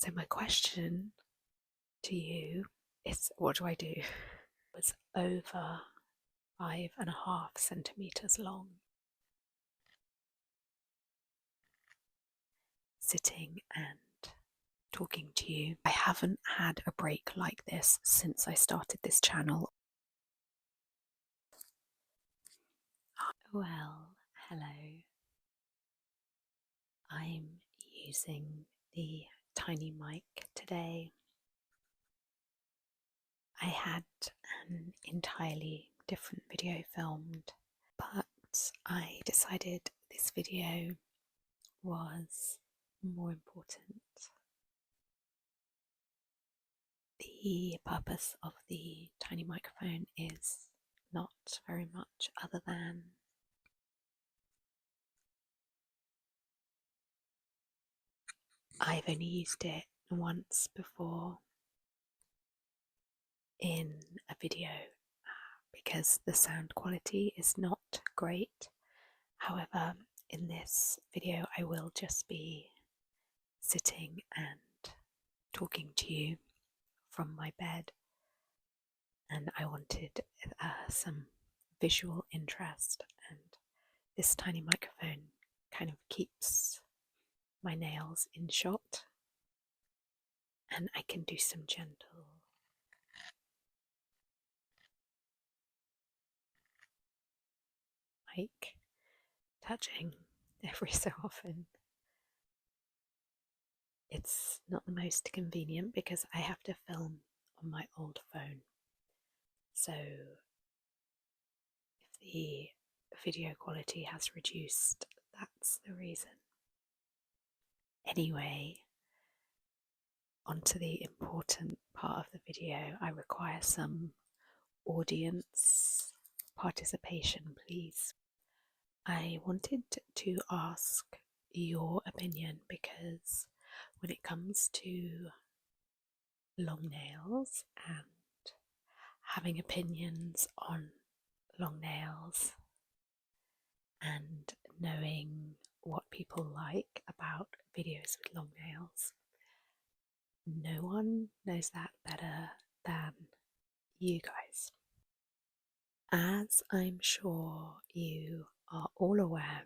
So my question to you is, what do I do? It was over 5.5 centimeters long, sitting and talking to you. I haven't had a break like this since I started this channel. Well, hello. I'm using the tiny mic today. I had an entirely different video filmed, but I decided this video was more important. The purpose of the tiny microphone is not very much other than I've only used it once before in a video because the sound quality is not great. However, in this video I will just be sitting and talking to you from my bed, and I wanted some visual interest, and this tiny microphone kind of keeps my nails in shot, and I can do some gentle mic touching every so often. It's not the most convenient because I have to film on my old phone, so if the video quality has reduced, that's the reason. Anyway, onto the important part of the video. I require some audience participation, please. I wanted to ask your opinion because when it comes to long nails and having opinions on long nails and knowing what people like about videos with long nails, no one knows that better than you guys. As I'm sure you are all aware,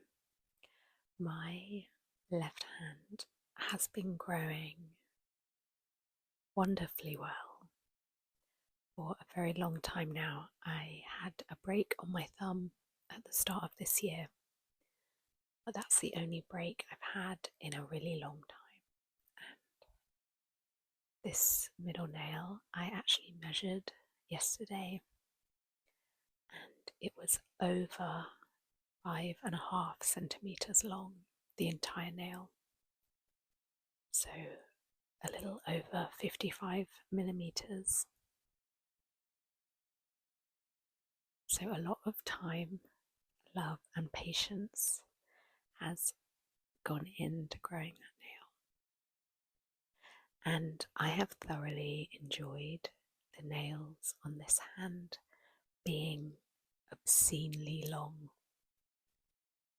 my left hand has been growing wonderfully well for a very long time now. I had a break on my thumb at the start of this year, but that's the only break I've had in a really long time. And this middle nail I actually measured yesterday, and it was over 5.5 centimeters long, the entire nail. So a little over 55 millimeters. So a lot of time, love, and patience has gone into growing that nail. And I have thoroughly enjoyed the nails on this hand being obscenely long.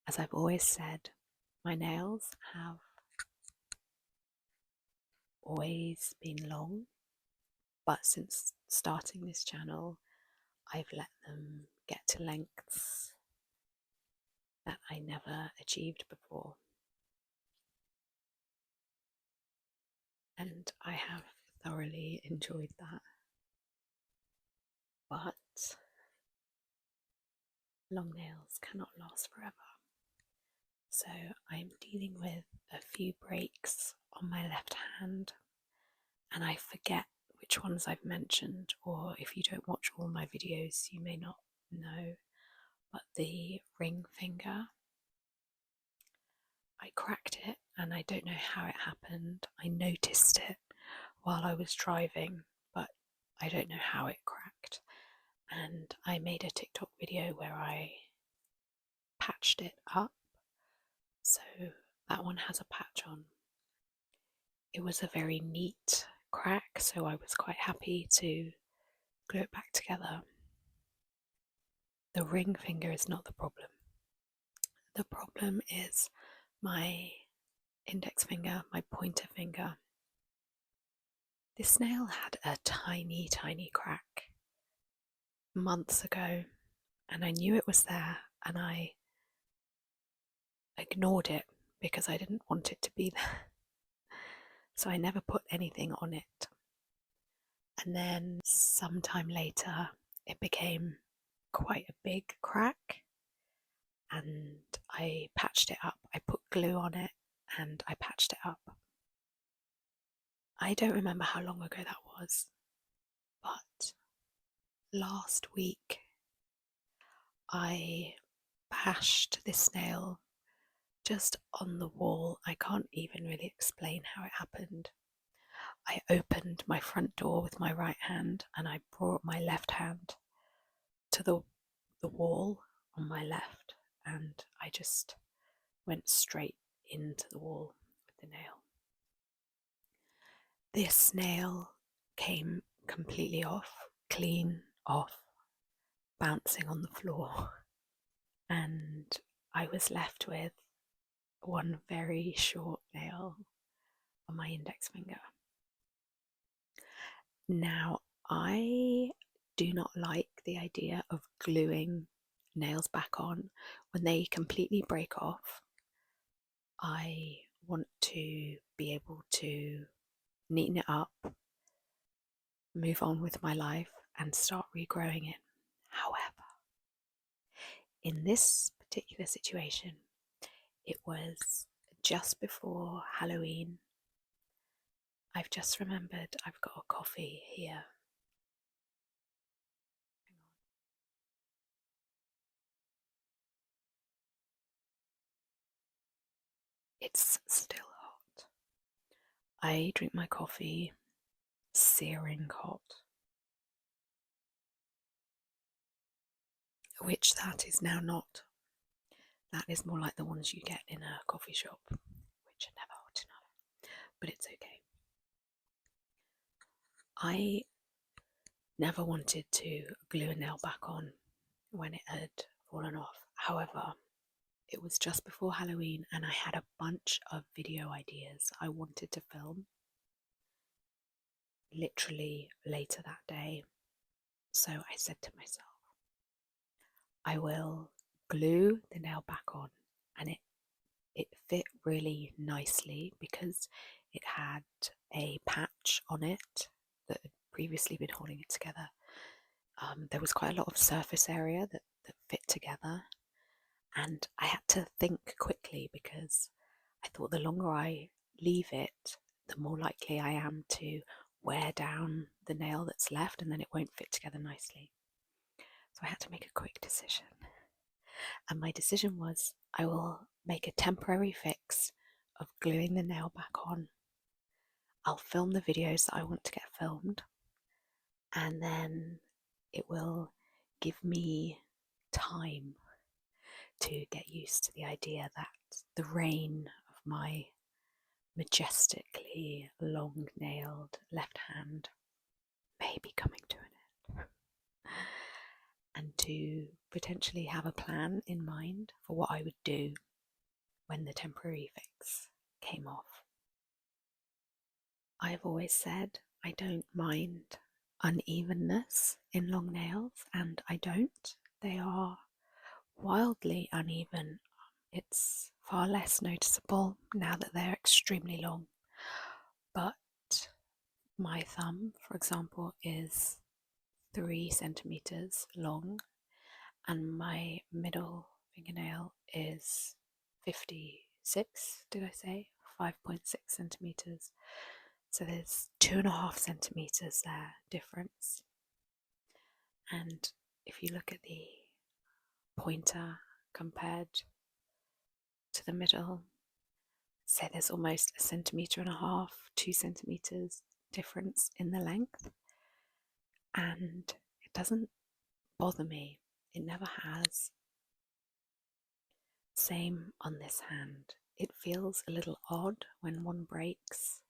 As I've always said, my nails have always been long, but since starting this channel, I've let them get to lengths that I never achieved before. And I have thoroughly enjoyed that. But long nails cannot last forever. So I'm dealing with a few breaks on my left hand, and I forget which ones I've mentioned, or if you don't watch all my videos you may not know, but the ring finger, I cracked it, and I don't know how it happened. I noticed it while I was driving, but I don't know how it cracked. And I made a TikTok video where I patched it up, so that one has a patch on. It was a very neat crack, so I was quite happy to glue it back together. The ring finger is not the problem. The problem is my index finger, my pointer finger. This nail had a tiny, tiny crack months ago, and I knew it was there, and I ignored it because I didn't want it to be there. So I never put anything on it. And then sometime later, it became quite a big crack, and I patched it up. I put glue on it and I patched it up. I don't remember how long ago that was, but last week I bashed this nail just on the wall. I can't even really explain how it happened. I opened my front door with my right hand and I brought my left hand to the wall on my left, and I just went straight into the wall with the nail. This nail came completely off, clean off, bouncing on the floor, and I was left with one very short nail on my index finger. Now, I do not like the idea of gluing nails back on when they completely break off. I want to be able to neaten it up, move on with my life, and start regrowing it. However, in this particular situation, it was just before Halloween. I've just remembered I've got a coffee here. It's still hot. I drink my coffee searing hot, which that is now not. That is more like the ones you get in a coffee shop, which are never hot enough, but it's okay. I never wanted to glue a nail back on when it had fallen off. However, it was just before Halloween and I had a bunch of video ideas I wanted to film literally later that day. So I said to myself, I will glue the nail back on, and it fit really nicely because it had a patch on it that had previously been holding it together. There was quite a lot of surface area that fit together, and I had to think quickly because I thought the longer I leave it, the more likely I am to wear down the nail that's left, and then it won't fit together nicely. So I had to make a quick decision. And my decision was, I will make a temporary fix of gluing the nail back on. I'll film the videos that I want to get filmed, and then it will give me time to get used to the idea that the reign of my majestically long-nailed left hand may be coming to an end, and to potentially have a plan in mind for what I would do when the temporary fix came off. I've always said I don't mind unevenness in long nails, and I don't. They are wildly uneven. It's far less noticeable now that they're extremely long. But my thumb, for example, is 3 centimeters long, and my middle fingernail is 56, did I say? 5.6 centimeters. So there's 2.5 centimeters there difference. And if you look at the pointer compared to the middle, say there's almost 1.5 centimeters, 2 centimeters difference in the length, and it doesn't bother me. It never has. Same on this hand. It feels a little odd when one breaks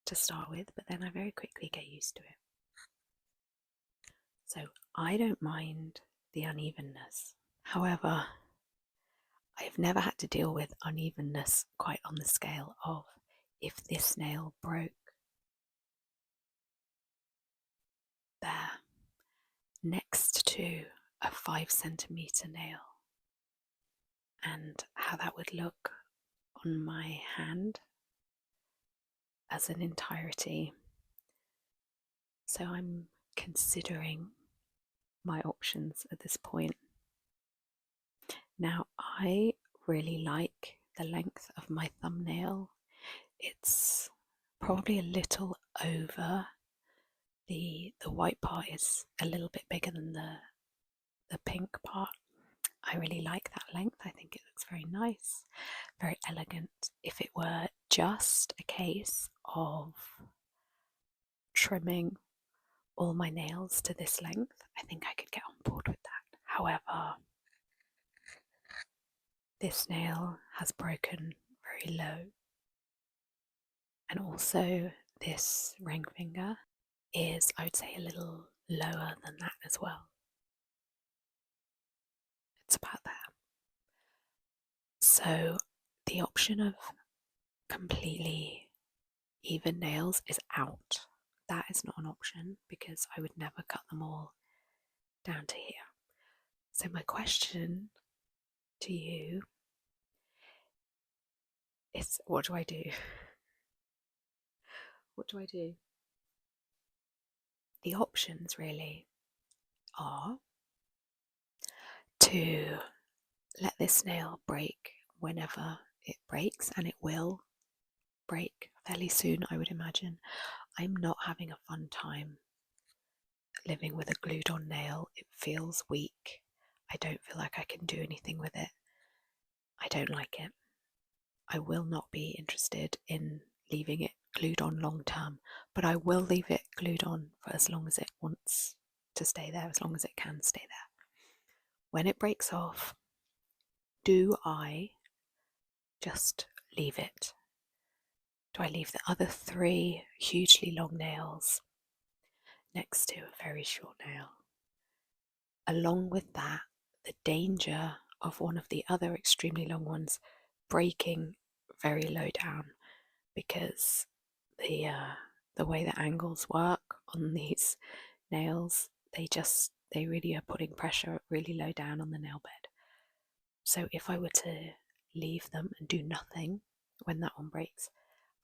to start with, but then I very quickly get used to it. So I don't mind the unevenness. However, I've never had to deal with unevenness quite on the scale of if this nail broke, next to a 5 centimeter nail and how that would look on my hand as an entirety. So I'm considering my options at this point. Now, I really like the length of my thumbnail. It's probably a little over. The white part is a little bit bigger than the pink part. I really like that length. I think it looks very nice, very elegant. If it were just a case of trimming all my nails to this length, I think I could get on board with that. However, this nail has broken very low, and also this ring finger is, I would say, a little lower than that as well. It's about there. So the option of completely even nails is out. That is not an option because I would never cut them all down to here. So my question to you is, what do I do? What do I do? The options really are to let this nail break whenever it breaks, and it will break fairly soon, I would imagine. I'm not having a fun time living with a glued on nail. It feels weak. I don't feel like I can do anything with it. I don't like it. I will not be interested in leaving it glued on long term, but I will leave it glued on for as long as it wants to stay there, as long as it can stay there. When it breaks off, do I just leave it? Do I leave the other 3 hugely long nails next to a very short nail? Along with that, the danger of one of the other extremely long ones breaking very low down, because the way the angles work on these nails, they really are putting pressure really low down on the nail bed. So if I were to leave them and do nothing when that one breaks,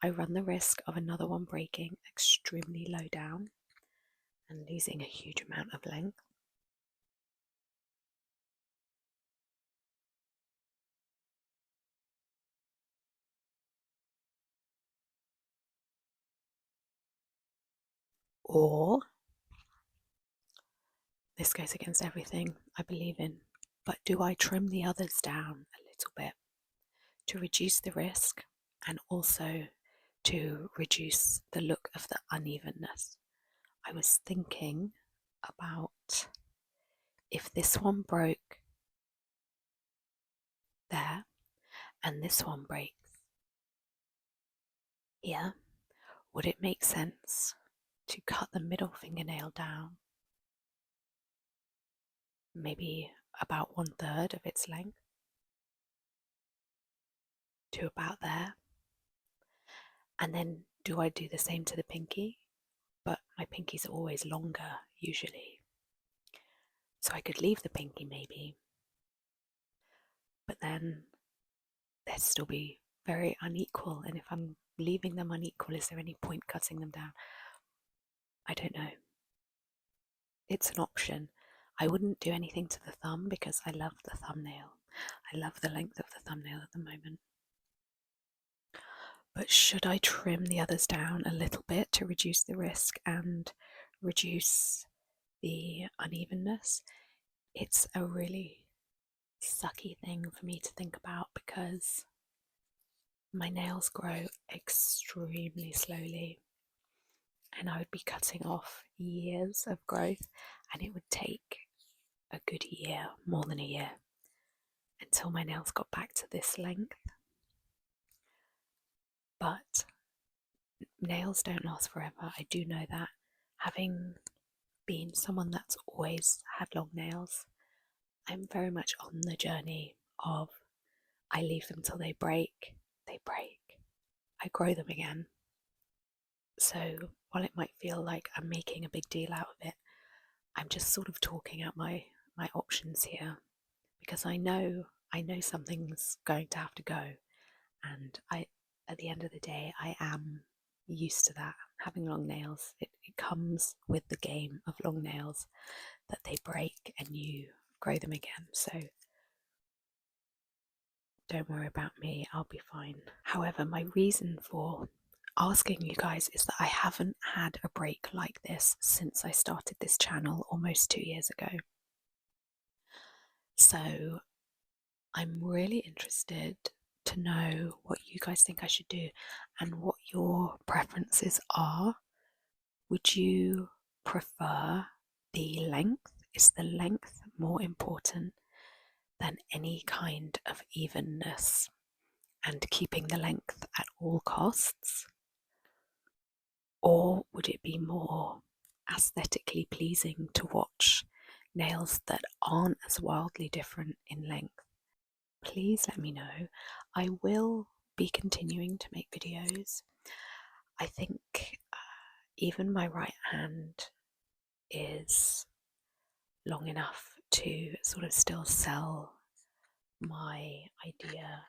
I run the risk of another one breaking extremely low down and losing a huge amount of length. Or, this goes against everything I believe in, but do I trim the others down a little bit to reduce the risk and also to reduce the look of the unevenness? I was thinking about, if this one broke there and this one breaks here, would it make sense to cut the middle fingernail down maybe about 1/3 of its length to about there? And then do I do the same to the pinky? But my pinky's always longer usually, so I could leave the pinky maybe, but then they'd still be very unequal, and if I'm leaving them unequal, is there any point cutting them down? I don't know. It's an option. I wouldn't do anything to the thumb because I love the thumbnail. I love the length of the thumbnail at the moment. But should I trim the others down a little bit to reduce the risk and reduce the unevenness? It's a really sucky thing for me to think about because my nails grow extremely slowly, and I would be cutting off years of growth, and it would take a good year, more than a year, until my nails got back to this length. But nails don't last forever. I do know that. Having been someone that's always had long nails, I'm very much on the journey of, I leave them till they break, I grow them again. So while it might feel like I'm making a big deal out of it, I'm just sort of talking out my options here because I know something's going to have to go, and at the end of the day I am used to that. Having long nails, it comes with the game of long nails, that they break and you grow them again. So don't worry about me, I'll be fine. However, my reason for asking you guys is that I haven't had a break like this since I started this channel almost 2 years ago. So I'm really interested to know what you guys think I should do and what your preferences are. Would you prefer the length? Is the length more important than any kind of evenness and keeping the length at all costs? Or would it be more aesthetically pleasing to watch nails that aren't as wildly different in length? Please let me know. I will be continuing to make videos. I think even my right hand is long enough to sort of still sell my idea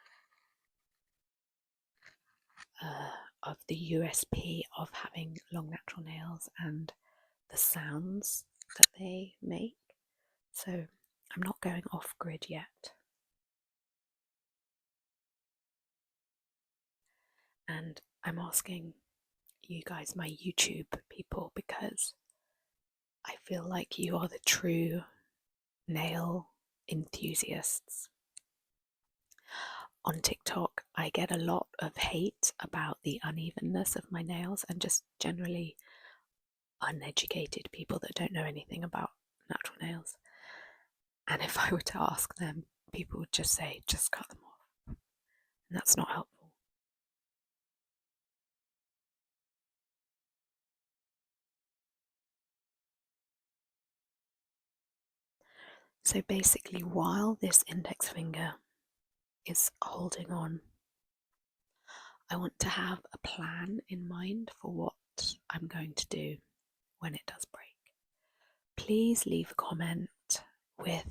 of the USP of having long natural nails and the sounds that they make. So I'm not going off grid yet. And I'm asking you guys, my YouTube people, because I feel like you are the true nail enthusiasts. On TikTok, I get a lot of hate about the unevenness of my nails and just generally uneducated people that don't know anything about natural nails. And if I were to ask them, people would just say, just cut them off. And that's not helpful. So basically, while this index finger is holding on, I want to have a plan in mind for what I'm going to do when it does break. Please leave a comment with,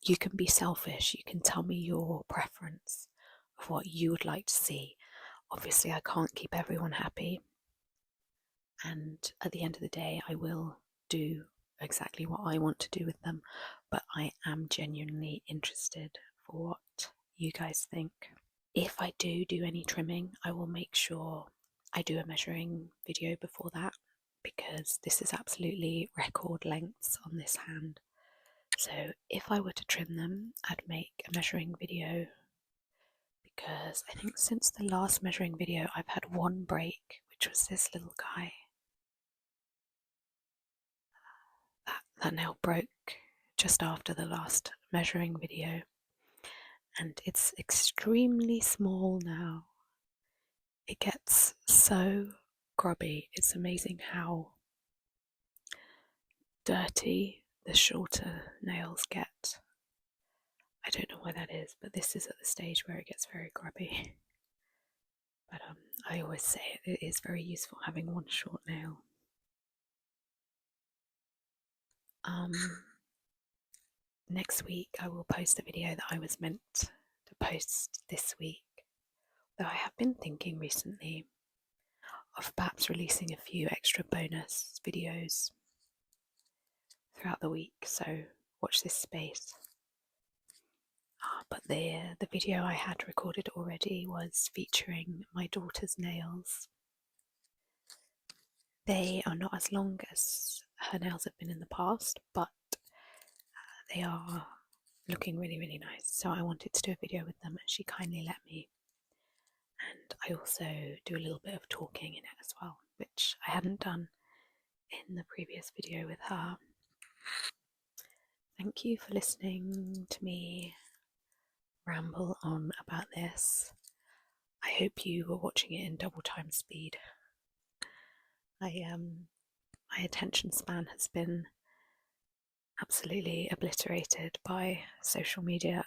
you can be selfish, you can tell me your preference of what you would like to see. Obviously, I can't keep everyone happy, and at the end of the day, I will do exactly what I want to do with them, but I am genuinely interested for what you guys think. If I do any trimming, I will make sure I do a measuring video before that, because this is absolutely record lengths on this hand. So if I were to trim them, I'd make a measuring video, because I think since the last measuring video I've had one break, which was this little guy. That nail broke just after the last measuring video, and it's extremely small now. It gets so grubby. It's amazing how dirty the shorter nails get. I don't know why that is, but this is at the stage where it gets very grubby. But I always say it is very useful having one short nail. Next week I will post a video that I was meant to post this week, though I have been thinking recently of perhaps releasing a few extra bonus videos throughout the week, so watch this space. But the video I had recorded already was featuring my daughter's nails. They are not as long as her nails have been in the past, but they are looking really, really nice. So I wanted to do a video with them, and she kindly let me. And I also do a little bit of talking in it as well, which I hadn't done in the previous video with her. Thank you for listening to me ramble on about this. I hope you were watching it in double time speed. My attention span has been absolutely obliterated by social media.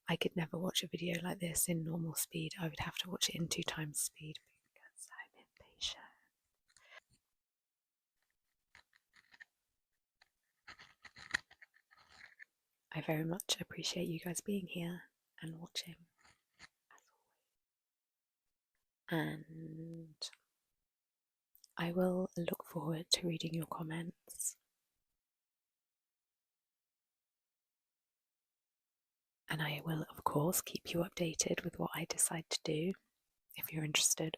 I could never watch a video like this in normal speed. I would have to watch it in 2 times speed because I'm impatient. I very much appreciate you guys being here and watching, and I will look forward to reading your comments. And I will, of course, keep you updated with what I decide to do if you're interested.